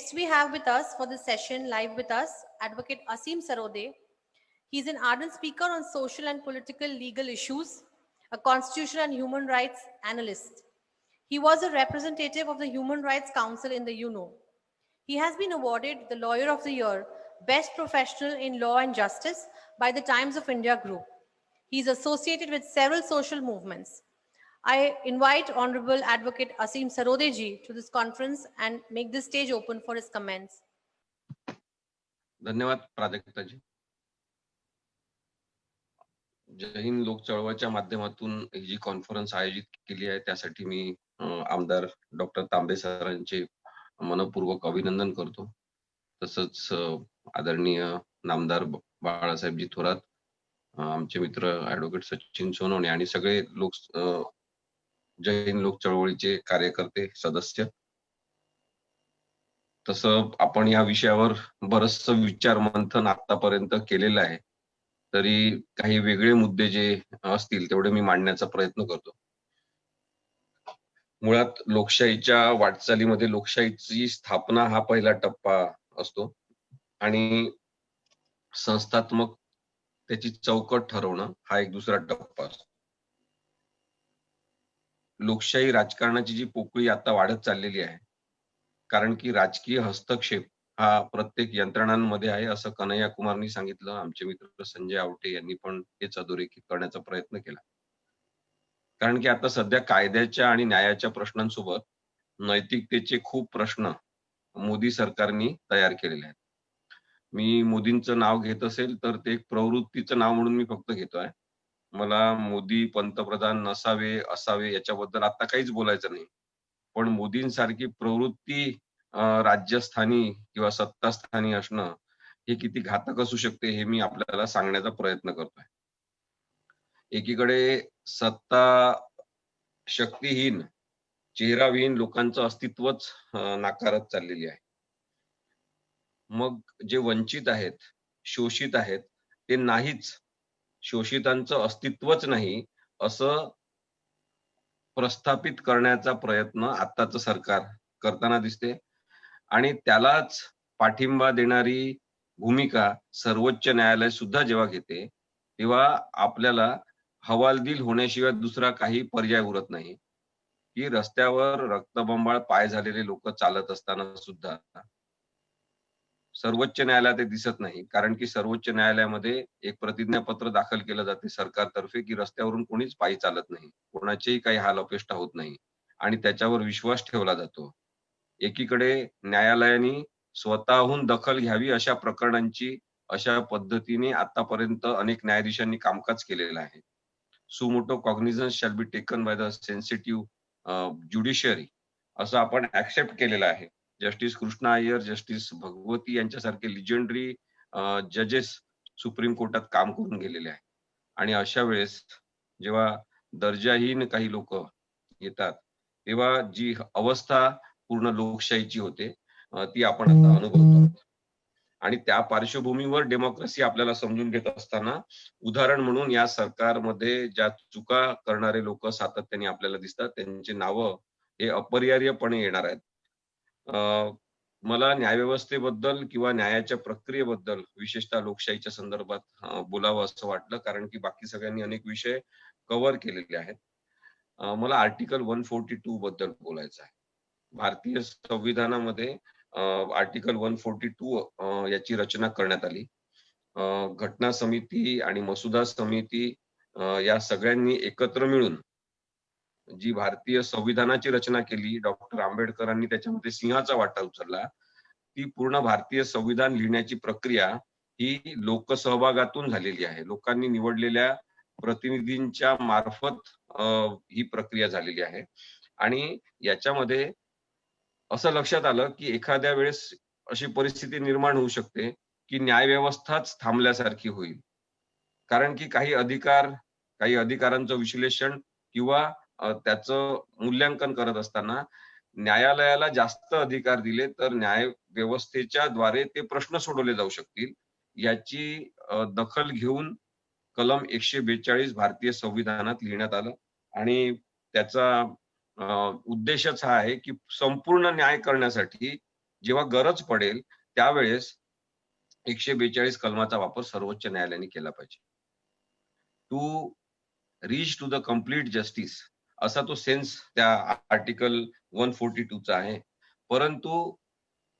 Next, we have with us for this session live with us Advocate Asim Sarode. He is an ardent speaker on social and political legal issues, a constitutional and human rights analyst. He was a representative of the Human Rights Council in the UNO. He has been awarded the Lawyer of the Year, Best Professional in Law and Justice by the Times of India Group. He is associated with several social movements. I invite Honorable Advocate Asim Sarodeji to this conference and make this stage open for his comments. धन्यवाद प्राजक्ताजी. जय हिंद लोक चळवळीच्या माध्यमातून ही जी conference आयोजित केली आहे त्यासाठी मी आमदार doctor तांबे सरांचे मनपूर्वक अभिनंदन करतो. तसंच आदरणीय नामदार बाळासाहेबजी थोरात, आमचे मित्र ॲडव्होकेट सचिन सोनवणे आणि सगळे लोक जय हिंद लोक चळवळीचे कार्यकर्ते सदस्य. तसं आपण या विषयावर बरंचसं विचार मंथन आतापर्यंत केलेलं आहे, तरी काही वेगळे मुद्दे जे असतील तेवढे मी मांडण्याचा प्रयत्न करतो. मुळात लोकशाहीच्या वाटचालीमध्ये लोकशाहीची स्थापना हा पहिला टप्पा असतो आणि संस्थात्मक त्याची चौकट ठरवणं हा एक दुसरा टप्पा असतो. लोकशाही राजकारणाची जी पोकळी आता वाढत चाललेली आहे, कारण की राजकीय हस्तक्षेप हा प्रत्येक यंत्रणांमध्ये आहे असं कन्हैया कुमारनी सांगितलं. आमचे मित्र संजय आवटे यांनी पण हेच अधोरेखित करण्याचा प्रयत्न केला. कारण की आता सध्या कायद्याच्या आणि न्यायाच्या प्रश्नांसोबत नैतिकतेचे खूप प्रश्न मोदी सरकारने तयार केलेले आहेत. मी मोदींचं नाव घेत असेल तर ते एक प्रवृत्तीचं नाव म्हणून मी फक्त घेतोय. मला मोदी पंतप्रधान नसावे असावे याच्याबद्दल आता काहीच बोलायचं नाही. पण मोदींसारखी प्रवृत्ती राज्यस्थानी किंवा सत्तास्थानी असणं हे किती घातक असू शकते हे मी आपल्याला सांगण्याचा प्रयत्न करतोय. एकीकडे सत्ता शक्तीहीन, चेहराविहीन लोकांचं अस्तित्वच नाकारत चाललेली आहे. मग जे वंचित आहेत, शोषित आहेत ते नाहीच, शोषितांचं अस्तित्वच नाही असं प्रस्थापित करण्याचा प्रयत्न आत्ताचं सरकार करताना दिसते आणि त्यालाच पाठिंबा देणारी भूमिका सर्वोच्च न्यायालय सुद्धा जेव्हा घेते तेव्हा आपल्याला हवालदिल होण्याशिवाय दुसरा काही पर्याय उरत नाही की रस्त्यावर रक्तबंबाळ पाय झालेले लोक चालत असताना सुद्धा सर्वोच्च न्यायालयात ते दिसत नाही. कारण की सर्वोच्च न्यायालयामध्ये एक प्रतिज्ञापत्र दाखल केलं जाते सरकारतर्फे की रस्त्यावरून कोणीच पायी चालत नाही, कोणाचेही काही हाल अपेष्टा होत नाही आणि त्याच्यावर विश्वास ठेवला जातो. एकीकडे न्यायालयाने स्वतःहून दखल घ्यावी अशा प्रकरणांची अशा पद्धतीने आतापर्यंत अनेक न्यायाधीशांनी कामकाज केलेलं आहे. Suo motu cognisance shall be taken by the sensitive judiciary असं आपण ऍक्सेप्ट केलेलं आहे. जस्टिस कृष्णा अय्यर, जस्टिस भगवती यांच्यासारखे लिजंडरी जजेस सुप्रीम कोर्टात काम करून गेलेले आहेत. आणि अशा वेळेस जेव्हा दर्जाहीन काही लोक येतात तेव्हा जी अवस्था पूर्ण लोकशाहीची होते ती आपण आता अनुभवतो. आणि त्या पार्श्वभूमीवर डेमोक्रेसी आपल्याला समजून घेत असताना उदाहरण म्हणून या सरकारमध्ये ज्या चुका करणारे लोक सातत्याने आपल्याला दिसतात त्यांची नावं हे अपरिहार्यपणे येणार आहेत. मला न्यायव्यवस्थेबद्दल किंवा न्यायाच्या प्रक्रियेबद्दल विशेषतः लोकशाहीच्या संदर्भात बोलावं असं वाटलं कारण की बाकी सगळ्यांनी अनेक विषय कव्हर केलेले आहेत. मला आर्टिकल 142 बद्दल बोलायचं आहे. भारतीय संविधानामध्ये आर्टिकल 142 याची रचना करण्यात आली. घटना समिती आणि मसुदा समिती या सगळ्यांनी एकत्र मिळून जी भारतीय संविधानाची रचना केली, डॉक्टर आंबेडकरांनी त्याच्यामध्ये सिंहाचा वाटा उचलला. ती पूर्ण भारतीय संविधान लिहिण्याची प्रक्रिया ही लोकसहभागातून झालेली आहे. लोकांनी निवडलेल्या प्रतिनिधींच्या मार्फत ही प्रक्रिया झालेली आहे. आणि याच्यामध्ये असं लक्षात आलं की एखाद्या वेळेस अशी परिस्थिती निर्माण होऊ शकते की न्यायव्यवस्थाच थांबल्यासारखी होईल. कारण की काही अधिकारांचं विश्लेषण किंवा त्याचं मूल्यांकन करत असताना न्यायालयाला जास्त अधिकार दिले तर न्याय व्यवस्थेच्या द्वारे ते प्रश्न सोडवले जाऊ शकतील याची दखल घेऊन कलम 142 भारतीय संविधानात लिहिण्यात आलं आणि त्याचा उद्देशच हा आहे की संपूर्ण न्याय करण्यासाठी जेव्हा गरज पडेल त्यावेळेस 142 कलमाचा वापर सर्वोच्च न्यायालयाने केला पाहिजे. To reach to the complete justice असा तो सेन्स त्या आर्टिकल 142 चा आहे. परंतु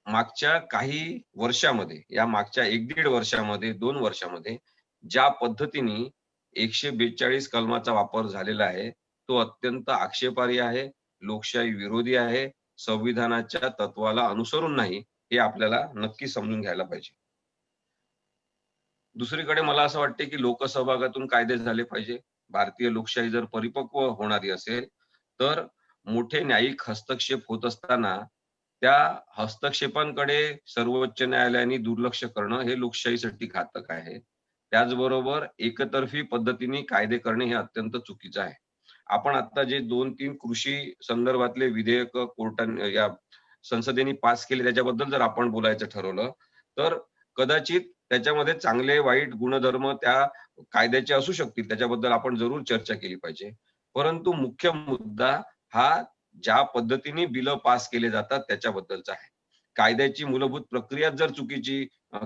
मागच्या काही वर्षामध्ये, या मागच्या 1-1.5 वर्षामध्ये, 2 वर्षामध्ये ज्या पद्धतीने 142 कलमाचा वापर झालेला आहे, तो अत्यंत आक्षेपार्ह आहे, लोकशाही विरोधी आहे, संविधानाच्या तत्वाला अनुसरून नाही, हे आपल्याला नक्की समजून घ्यायला पाहिजे. दुसरीकडे मला असं वाटते, की लोकसहभागातून कायदे झाले पाहिजे. भारतीय लोकशाही जर परिपक्व होणारी असेल, तर मोठे न्यायिक हस्तक्षेप होत असताना त्या हस्तक्षेपांकडे सर्वोच्च न्यायालयाने दुर्लक्ष करणं हे लोकशाहीसाठी घातक आहे. त्याचबरोबर एकतर्फी पद्धतीने कायदे करणे हे अत्यंत चुकीचं आहे. आपण आता जे 2-3 कृषी संदर्भातले विधेयक कोर्टाने या संसदेने पास केले त्याच्याबद्दल जर आपण बोलायचं ठरवलं, तर कदाचित त्याच्यामध्ये चांगले वाईट गुणधर्म त्या कायद्याचे असू शकतील. त्याच्याबद्दल आपण जरूर चर्चा केली पाहिजे. परंतु मुख्य मुद्दा हा ज्या पद्धतीने बिलं पास केले जातात त्याच्याबद्दलचा आहे. कायद्याची मूलभूत प्रक्रिया जर चुकीची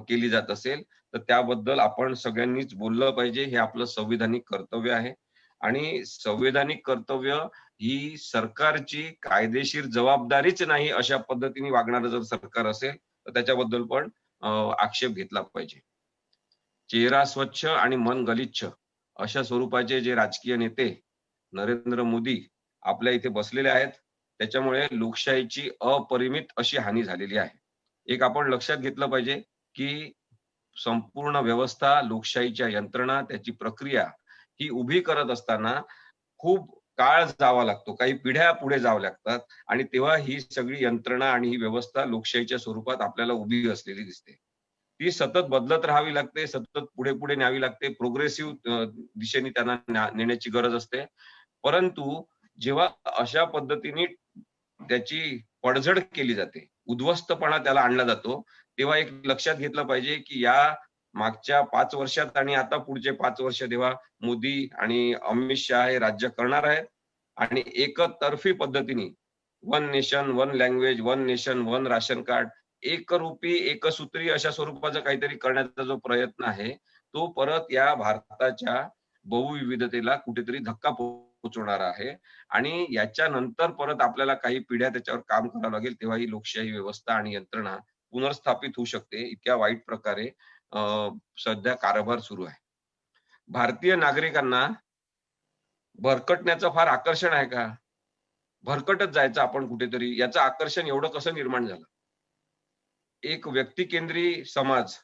केली जात असेल, तर त्याबद्दल आपण सगळ्यांनीच बोललं पाहिजे. हे आपलं संविधानिक कर्तव्य आहे आणि संवैधानिक कर्तव्य ही सरकारची कायदेशीर जबाबदारीच नाही अशा पद्धतीने वागणारं जर सरकार असेल, तर त्याच्याबद्दल पण आक्षेप घेतला पाहिजे. चेहरा स्वच्छ आणि मन गलिच्छ अशा स्वरूपाचे जे राजकीय नेते नरेंद्र मोदी आपल्या इथे बसलेले आहेत, त्याच्यामुळे लोकशाहीची अपरिमित अशी हानी झालेली आहे. एक आपण लक्षात घेतलं पाहिजे, की संपूर्ण व्यवस्था, लोकशाहीच्या यंत्रणा, त्याची प्रक्रिया ही उभी करत असताना खूप काळ जावा लागतो. काही पिढ्या पुढे जावं लागतात आणि तेव्हा ही सगळी यंत्रणा आणि ही व्यवस्था लोकशाहीच्या स्वरूपात आपल्याला उभी असलेली दिसते. ती सतत बदलत राहावी लागते, सतत पुढे-पुढे न्यावी लागते. प्रोग्रेसिव्ह दिशेने त्यांना नेण्याची गरज असते. परंतु जेव्हा अशा पद्धतीने त्याची पडझड केली जाते, उद्ध्वस्तपणा त्याला आणला जातो, तेव्हा एक लक्षात घेतलं पाहिजे, की या मागच्या 5 वर्षात आणि आता पुढचे 5 वर्ष जेव्हा मोदी आणि अमित शहा हे राज्य करणार आहेत आणि एकतर्फी पद्धतीने one nation, one language, one nation, one ration card, एकरूपी, एकसूत्री अशा स्वरूपाचा काहीतरी करण्याचा जो प्रयत्न आहे, तो परत या भारताच्या बहुविविधतेला कुठेतरी धक्का पोहोचवणारा आहे आणि याच्यानंतर परत आपल्याला काही पिढ्या त्याच्यावर काम करावं लागेल, तेव्हा ही लोकशाही व्यवस्था आणि यंत्रणा पुनर्स्थापित होऊ शकते. इतक्या वाईट प्रकारे सध्या कारभार सुरू आहे. भारतीय नागरिकांना भरकटण्याचं फार आकर्षण आहे का? भरकटत जायचं आपण कुठेतरी, याचं आकर्षण एवढं कसं निर्माण झालं? एक व्यक्तिकेंद्री समाज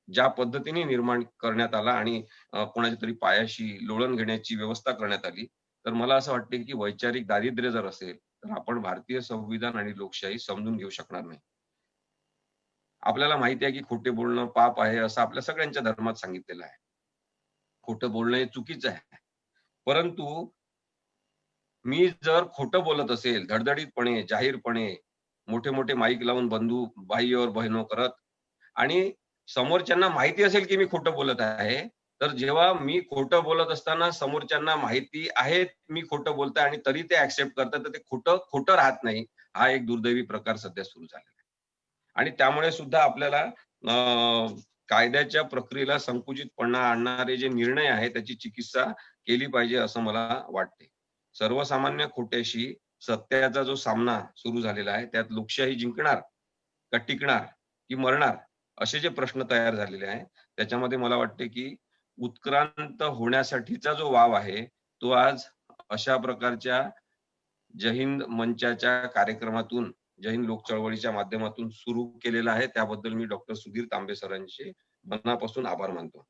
ज्या पद्धतीने निर्माण करण्यात आला आणि कोणाच्या तरी पायाशी लोळण घेण्याची व्यवस्था करण्यात आली, तर मला असं वाटते की वैचारिक दारिद्र्य जर असेल, तर आपण भारतीय संविधान आणि लोकशाही समजून घेऊ शकणार नाही. आपल्याला माहिती आहे की खोटे बोलणं पाप आहे, असं आपल्या सगळ्यांच्या धर्मात सांगितलेलं आहे. खोटं बोलणं हे चुकीचं आहे. परंतु मी जर खोटं बोलत असेल, धडधडीतपणे, जाहीरपणे, मोठे-मोठे माईक लावून बंधू भाई और बहनों करत आणि समोरच्यांना माहिती असेल की मी खोटं बोलत आहे, तर जेव्हा मी खोटं बोलत असताना समोरच्यांना माहिती आहे मी खोटं बोलतोय आणि तरी ते एक्सेप्ट करतात, तर ते खोटं खोटं राहत नाही. हा एक दुर्दैवी प्रकार सध्या सुरू झालेला आहे. आणि त्यामुळे सुद्धा आपल्याला कायद्याच्या प्रक्रियेला संकुचितपणा आणणारे जे निर्णय आहेत, त्याची चिकित्सा केली पाहिजे असं मला वाटते. सर्वसामान्य खोट्याशी सत्याचा जो सामना सुरू झालेला आहे, त्यात लोकशाही जिंकणार का टिकणार की मरणार? असे जे प्रश्न तयार झालेले आहेत, त्याच्यामध्ये मला वाटते की उत्क्रांत होण्यासाठीचा जो वाव आहे, तो आज अशा प्रकारच्या जय हिंद मंचाच्या कार्यक्रमातून, जय हिंद लोक चळवळीच्या माध्यमातून सुरू केलेला आहे. त्याबद्दल मी डॉक्टर सुधीर तांबे सरांचे मनापासून आभार मानतो.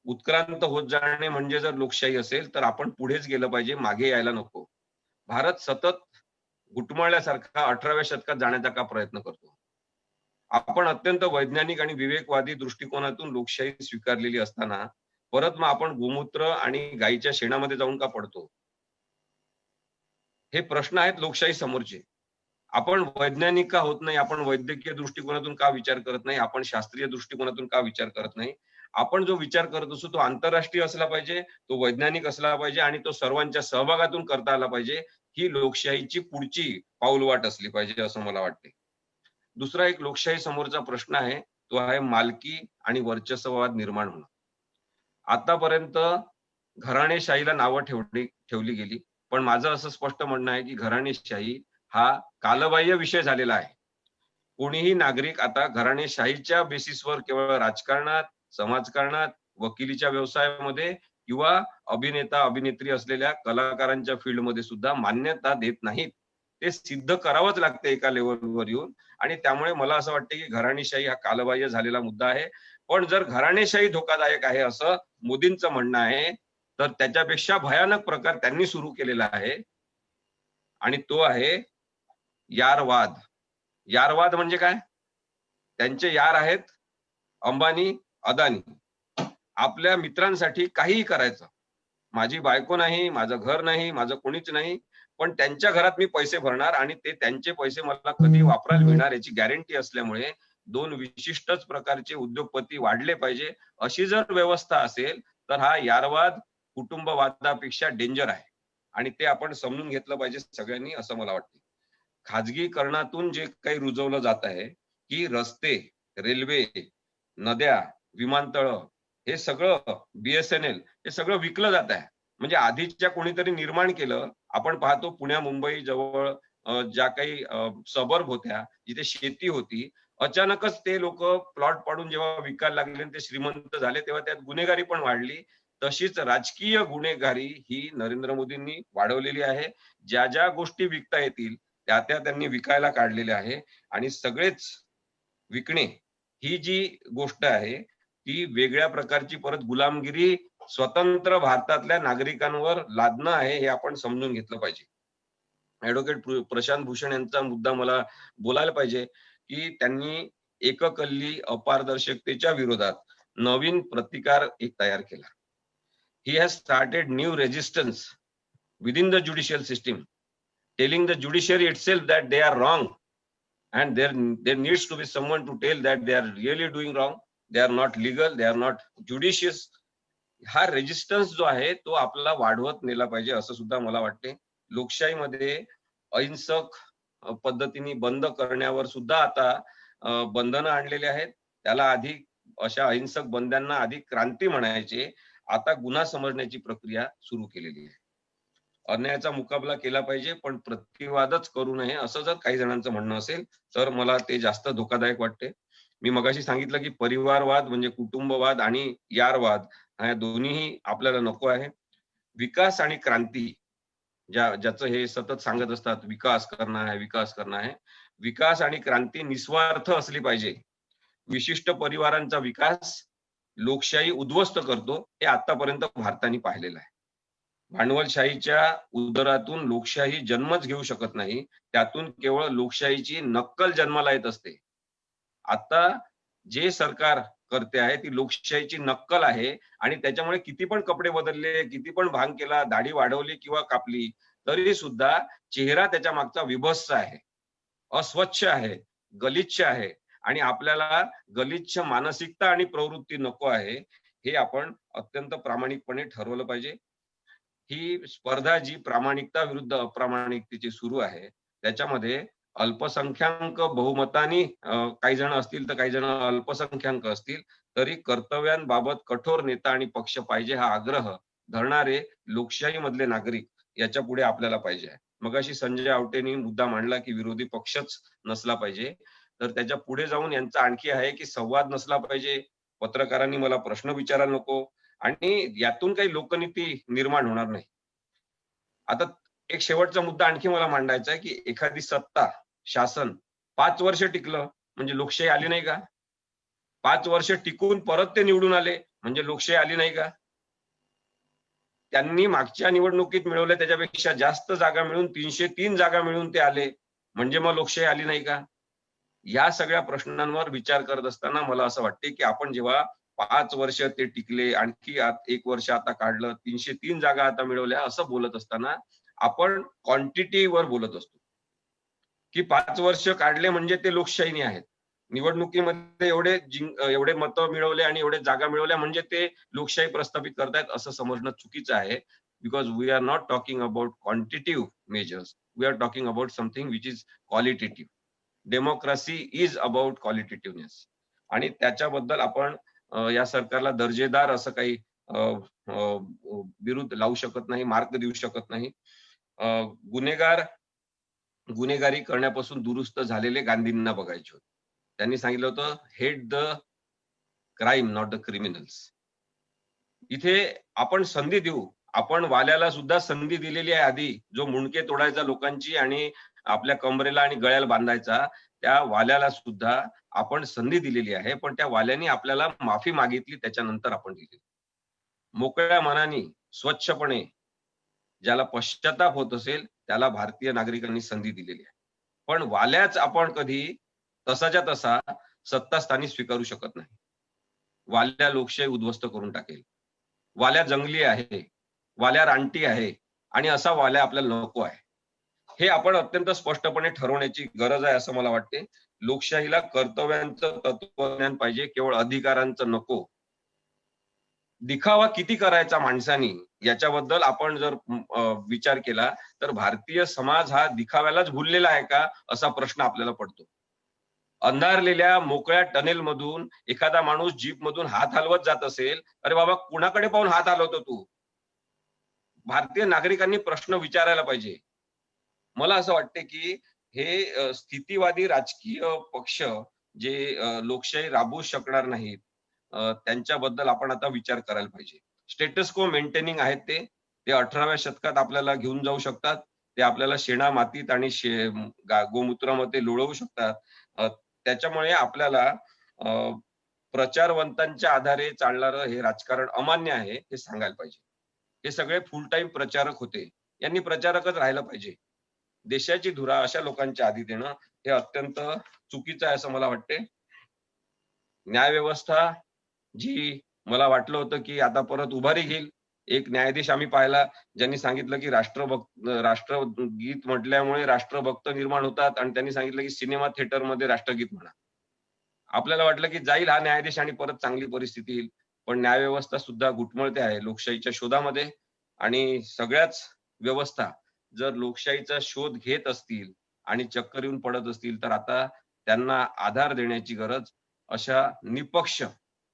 उत्क्रांत होत जाणे म्हणजे जर लोकशाही असेल, तर आपण पुढेच गेलं पाहिजे, मागे यायला नको. भारत सतत घुटमळल्यासारखा 18व्या शतकात जाण्याचा का प्रयत्न करतो? आपण अत्यंत वैज्ञानिक आणि विवेकवादी दृष्टिकोनातून लोकशाही स्वीकारलेली असताना, परत मग आपण गोमूत्र आणि गायीच्या शेणामध्ये जाऊन का पडतो? हे प्रश्न आहेत लोकशाही समोरचे. आपण वैज्ञानिक का होत नाही? आपण वैद्यकीय दृष्टिकोनातून का विचार करत नाही? आपण शास्त्रीय दृष्टिकोनातून का विचार करत नाही? आपण जो विचार करत असतो तो आंतरराष्ट्रीय असला पाहिजे, तो वैज्ञानिक असला पाहिजे आणि तो सर्वांच्या सहभागातून करता आला पाहिजे. ही लोकशाहीची पुढची पाऊलवाट असली पाहिजे असं मला वाटते. दुसरा एक लोकशाही समोरचा प्रश्न आहे, तो आहे मालकी आणि वर्चस्ववाद निर्माण होणं. आतापर्यंत घराणेशाहीला नावं ठेवली गेली. पण माझं असं स्पष्ट म्हणणं आहे, की घराणेशाही हा कालबाह्य विषय झालेला आहे. कोणीही नागरिक आता घराणेशाहीच्या बेसिसवर केवळ राजकारणात, समाजकारणात, वकिलीच्या व्यवसायामध्ये किंवा अभिनेता-अभिनेत्री असलेल्या कलाकारांच्या फील्डमध्ये सुद्धा मान्यता देत नाहीत. ते सिद्ध करावंच लागते एका लेव्हलवर येऊन आणि त्यामुळे मला असं वाटतं, की घराणेशाही हा कालबाह्य झालेला मुद्दा आहे. पण जर घराणेशाही धोकादायक आहे असं मोदींचं म्हणणं आहे, तर त्याच्यापेक्षा भयानक प्रकार त्यांनी सुरू केलेला आहे आणि तो आहे यारवाद. यारवाद म्हणजे काय? त्यांचे यार आहेत अंबानी, अदानी. आपल्या मित्रांसाठी काहीही करायचं. माझी बायको नाही, माझं घर नाही, माझं कोणीच नाही. पण त्यांच्या घरात मी पैसे भरणार आणि ते त्यांचे पैसे मला कधी वापरायला मिळणार याची गॅरंटी असल्यामुळे 2 विशिष्टच प्रकारचे उद्योगपती वाढले पाहिजे. अशी जर व्यवस्था असेल, तर हा यारवाद कुटुंबवादापेक्षा डेंजर आहे. आणि ते आपण समजून घेतलं पाहिजे सगळ्यांनी असं मला वाटतं. खाजगीकरणातून जे काही रुजवलं जात आहे, की रस्ते, रेल्वे, नद्या, विमानतळं हे सगळं BSNL हे सगळं विकलं जात आहे. म्हणजे आधीच्या कोणीतरी निर्माण केलं. आपण पाहतो पुण्या मुंबई जवळ ज्या काही सबर्ब होत्या, जिथे शेती होती. अचानकच ते लोकं प्लॉट पाडून जेव्हा विकायला लागले आणि ते श्रीमंत झाले, तेव्हा त्यात गुन्हेगारी पण वाढली. तशीच राजकीय गुन्हेगारी ही नरेंद्र मोदींनी वाढवलेली आहे. ज्या गोष्टी विकता येतील, त्या त्यांनी विकायला काढलेल्या आहे आणि सगळेच विकणे ही जी गोष्ट आहे, ती वेगळ्या प्रकारची परत गुलामगिरी स्वतंत्र भारतातल्या नागरिकांवर लादणं आहे, हे आपण समजून घेतलं पाहिजे. ॲडव्होकेट प्रशांत भूषण यांचा मुद्दा मला बोलायला पाहिजे, की त्यांनी एककल्ली अपारदर्शकतेच्या विरोधात नवीन प्रतिकार एक तयार केला. He has started new resistance within the judicial system, telling the judiciary itself that they are wrong and there needs to be someone to tell that they are really doing wrong, they are not legal, they are not judicious. हा resistance जो आहे तो आपल्याला वाढवत नेला पाहिजे असं सुद्धा मला वाटते. लोकशाहीमध्ये अहिंसक पद्धतीने बंद करण्यावर सुद्धा आता बंधनं आणलेली आहेत. त्याला आधी अशा अहिंसक बंद्यांना आधी क्रांती म्हणायचे. आता गुन्हा समजण्याची प्रक्रिया सुरू केलेली आहे. अन्यायाचा मुकाबला केला पाहिजे, पण प्रतिवादच करू नये असं जर काही जणांचं म्हणणं असेल, तर मला ते जास्त धोकादायक वाटते. मी मगाशी सांगितलं, की परिवारवाद म्हणजे कुटुंबवाद आणि यारवाद ह्या दोन्हीही आपल्याला नको आहे. विकास आणि क्रांती ज्याचं हे सतत सांगत असतात, विकास करना है, विकास करना है. विकास आणि क्रांती निस्वार्थ असली पाहिजे. विशिष्ट परिवारांचा विकास लोकशाही उद्ध्वस्त करतो, हे आतापर्यंत भारताने पाहिलेलं आहे. भांडवलशाहीच्या उदरातून लोकशाही जन्मच घेऊ शकत नाही. त्यातून केवळ लोकशाहीची नक्कल जन्माला येत असते. आता जे सरकार करते आहे ती लोकशाहीची नक्कल आहे आणि त्याच्यामुळे किती पण कपडे बदलले, किती पण भांग केला, दाढी वाढवली किंवा कापली, तरी सुद्धा चेहरा त्याच्या मागचा विभत्स आहे, अस्वच्छ आहे, गलिच्छ आहे आणि आपल्याला गलिच्छ मानसिकता आणि प्रवृत्ती नको आहे. हे आपण अत्यंत प्रामाणिकपणे ठरवलं पाहिजे. ही स्पर्धा जी प्रामाणिकता विरुद्ध अप्रामाणिकतेची सुरू आहे, त्याच्यामध्ये अल्पसंख्याक बहुमतानी काही जण असतील तर काही जण अल्पसंख्याक असतील, तरी कर्तव्यांबाबत कठोर नेता आणि पक्ष पाहिजे हा आग्रह धरणारे लोकशाहीमधले नागरिक याच्यापुढे आपल्याला पाहिजे आहे. मगाशी संजय आवटेंनी मुद्दा मांडला, की विरोधी पक्षच नसला पाहिजे. तर त्याच्या पुढे जाऊन यांचा आणखी आहे, की संवाद नसला पाहिजे, पत्रकारांनी मला प्रश्न विचारायला नको आणि यातून काही लोकनीती निर्माण होणार नाही. आता एक शेवटचा मुद्दा आणखी मला मांडायचा आहे, की एखादी सत्ता, शासन 5 वर्ष टिकलं म्हणजे लोकशाही आली नाही का? 5 वर्ष टिकून परत ते निवडून आले म्हणजे लोकशाही आली नाही का? त्यांनी मागच्या निवडणुकीत मिळवल्या त्याच्यापेक्षा जास्त जागा मिळून 303 जागा मिळून ते आले म्हणजे मग लोकशाही आली नाही का? या सगळ्या प्रश्नांवर विचार करत असताना मला असं वाटते, की आपण जेव्हा 5 वर्ष ते टिकले, आणखी 1 वर्ष आता काढलं, 303 जागा आता मिळवल्या असं बोलत असताना आपण क्वांटिटीवर बोलत असतो, की 5 वर्ष काढले म्हणजे ते लोकशाहीने आहेत. निवडणुकीमध्ये एवढे मतं मिळवले आणि एवढे जागा मिळवल्या म्हणजे ते लोकशाही प्रस्थापित करतायत असं समजणं चुकीचं आहे. Because we are not talking about quantitative measures. We are talking about something which is qualitative. Democracy is about qualitativeness. आणि त्याच्याबद्दल आपण या सरकारला दर्जेदार असं काही विरुद्ध लावू शकत नाही, मार्क देऊ शकत नाही. गुन्हेगारी करण्यापासून दुरुस्त झालेले गांधींना बघायचे होते. त्यांनी सांगितलं होतं, hate the crime not the criminals. इथे आपण संधी देऊ. आपण वाल्याला सुद्धा संधी दिलेली आहे आधी. जो मुंडके तोडायचा लोकांची आणि आपल्या कमरेला आणि गळ्याला बांधायचा, त्या वाल्याला सुद्धा आपण संधी दिलेली आहे. पण त्या वाल्याने आपल्याला माफी मागितली, त्याच्यानंतर आपण दिली. मोकळ्या मनाने, स्वच्छपणे ज्याला पश्चाताप होत असेल, त्याला भारतीय नागरिकांनी संधी दिलेली आहे. पण वाल्याच आपण कधी तसाच्या तसा सत्तास्थानी स्वीकारू शकत नाही. वाल्या लोकशाही उद्ध्वस्त करून टाकेल. वाल्या जंगली आहे, वाल्या रानटी आहे आणि असा वाल्या आपल्याला नको आहे. हे आपण अत्यंत स्पष्टपणे ठरवण्याची गरज आहे असं मला वाटते. लोकशाहीला कर्तव्यांचं तत्वज्ञान पाहिजे, केवळ अधिकारांचं नको. दिखावा किती करायचा माणसानी याच्याबद्दल आपण जर विचार केला तर भारतीय समाज हा दिखाव्यालाच भुललेला आहे का, असा प्रश्न आपल्याला पडतो. अंधारलेल्या मोकळ्या टनेल मधून एखादा माणूस जीप मधून हात हलवत जात असेल, अरे बाबा कुणाकडे पाहून हात हलवतो तू? भारतीय नागरिकांनी प्रश्न विचारायला पाहिजे. मला असं वाटते की हे स्थितीवादी राजकीय पक्ष जे लोकशाही राबवू शकणार नाहीत, त्यांच्याबद्दल आपण आता विचार करायला पाहिजे. स्टेटस को मेंटेनिंग आहेत ते 18व्या शतकात आपल्याला घेऊन जाऊ शकतात. ते आपल्याला शेणा मातीत आणि गोमूत्रामध्ये लोळवू शकतात. त्याच्यामुळे आपल्याला प्रचारवंतांच्या आधारे चालणारं हे राजकारण अमान्य आहे हे सांगायला पाहिजे. हे सगळे फुल टाइम प्रचारक होते. यांनी प्रचारकच राहिलं पाहिजे. देशाची धुरा अशा लोकांच्या आधी देणं हे अत्यंत चुकीचं आहे असं मला वाटते. न्यायव्यवस्था जी मला वाटलं होतं की आता परत उभारी घेईल. एक न्यायाधीश आम्ही पाहिला ज्यांनी सांगितलं की राष्ट्रगीत म्हटल्यामुळे राष्ट्रभक्त निर्माण होतात आणि त्यांनी सांगितलं की सिनेमा थिएटरमध्ये राष्ट्रगीत म्हणा. आपल्याला वाटलं की जाईल हा न्यायाधीश आणि परत चांगली परिस्थिती येईल. पण न्यायव्यवस्था सुद्धा घुटमळते आहे लोकशाहीच्या शोधामध्ये. आणि सगळ्याच व्यवस्था जर लोकशाहीचा शोध घेत असतील आणि चक्कर येऊन पडत असतील तर आता त्यांना आधार देण्याची गरज अशा निपक्ष,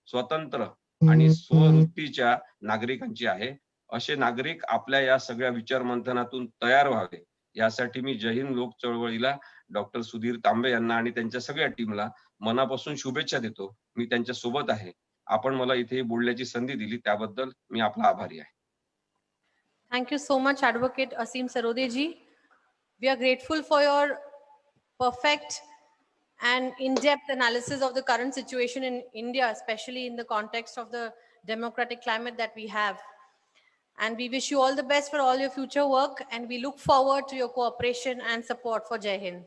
स्वतंत्र आणि स्ववृत्तीच्या नागरिकांची आहे. असे नागरिक आपल्या या सगळ्या विचार मंथनातून तयार व्हावे यासाठी मी जय हिंद लोक चळवळीला डॉक्टर सुधीर तांबे यांना आणि त्यांच्या सगळ्या टीमला मनापासून शुभेच्छा देतो. मी त्यांच्या सोबत आहे. आपण मला इथे बोलण्याची संधी दिली त्याबद्दल मी आपला आभारी आहे. Thank you so much, Advocate Asim Sarode ji. We are grateful for your perfect and in-depth analysis of the current situation in India, especially in the context of the democratic climate that we have. And we wish you all the best for all your future work, and we look forward to your cooperation and support for Jai Hind.